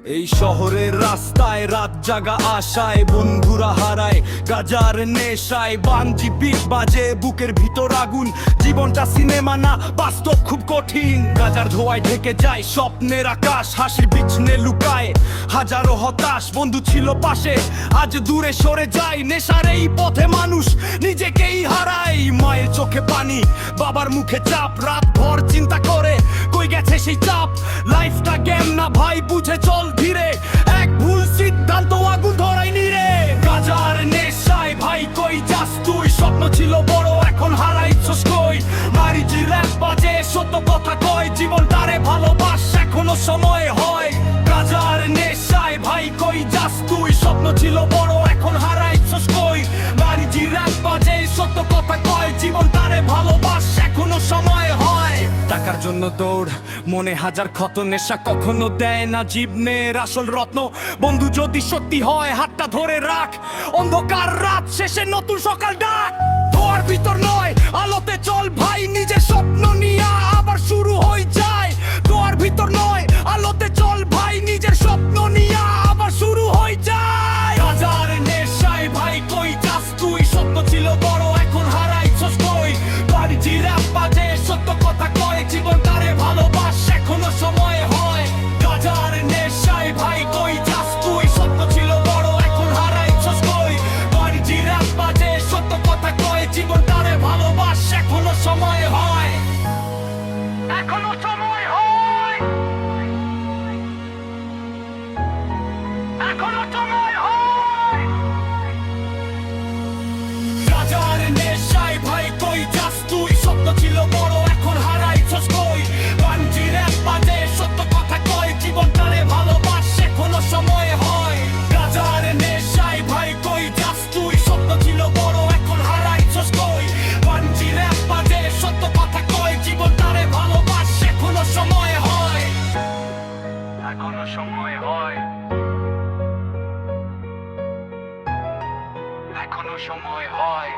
এই শহরের রাস্তায় রাত জাগা আশায় বন্ধুরা হারায় গাজার নেশায় বানজি বিট বাজে বুকের ভিতর আগুন জীবনটা সিনেমা না বাস্তব খুব কঠিন গাজার ধোঁয়ায় ঢেকে যায় স্বপ্নের আকাশ হাসির বিছনে লুকায় হাজারো হতাশ বন্ধু ছিল পাশে আজ দূরে সরে যায় নেশার এই পথে মানুষ নিজেকেই হারায় মায়ের চোখে পানি বাবার মুখে চাপ রাত ভর চিন্তা করে কই গেছে সেই চাপ লাইফটা গেম না ভাই বুঝে চল ধীরে এক ভুল সিদ্ধান্ত আগুন ধরাই নিরে গাজার নেশায় ভাই কই যাস তুই স্বপ্ন ছিল বড় এখন হারাইছস কই মারিজি র‍্যাপ বাজে সত্য কথা কয় জীবন তারে ভালোবাস এখনো সময় হয় গাজার নেশায় ভাই কই যাস তুই স্বপ্ন ছিল বড় এখন হারাইছস কই মারিজি র‍্যাপ বাজে সত্য কথা কয় জীবন তারে ভালোবাস এখনো সময় হয় টাকার জন্য দৌড় মনে হাজার ক্ষত নেশা কখনো দেয় না জীবনের আসল রত্ন বন্ধু যদি সত্যি হয় হাতটা ধরে রাখ অন্ধকার রাত শেষে নতুন সকাল ডাক ধোয়ার ভিতর নয় আলোতে চল ভাই নিজের স্বপ্ন নিয়ে আবার শুরু হয়ে যায় ধোয়ার ভিতর নয় আলোতে চল ভাই নিজের স্বপ্ন নিয়ে আবার শুরু হয়ে যায় গাজার নেশায় ভাই কই যাস তুই স্বপ্ন ছিল বড় এখন হারাইছস কই বাড়িজি র‍্যাপ বাজে সত্য কথা কয় জীবন তারে ভালোবাস এখনো সময় হয় গাজার নেশায় ভাই কই যাস তুই স্বপ্ন ছিল বড় এখন হারাইছস কই বাড়িজি র‍্যাপ বাজে সত্য কথা কয় জীবন তারে ভালোবাস এখনো সময় হয় এখনো সময় হয় এখনো সময় হয় গাজার নেশায় ভাই কই যাস তুই স্বপ্ন ছিল বড় এখন হারাইছস কই বানজি র‍্যাপ বাজে সত্য কথা কয় জীবন তারে ভালোবাস এখনো সময় হয় গাজার নেশায় ভাই কই যাস তুই স্বপ্ন ছিল বড় এখন হারাইছস কই বানজি র‍্যাপ বাজে সত্য কথা কয় জীবন তারে ভালোবাস এখনো সময় হয় এখনো সময় হয় এখনো সময় হয়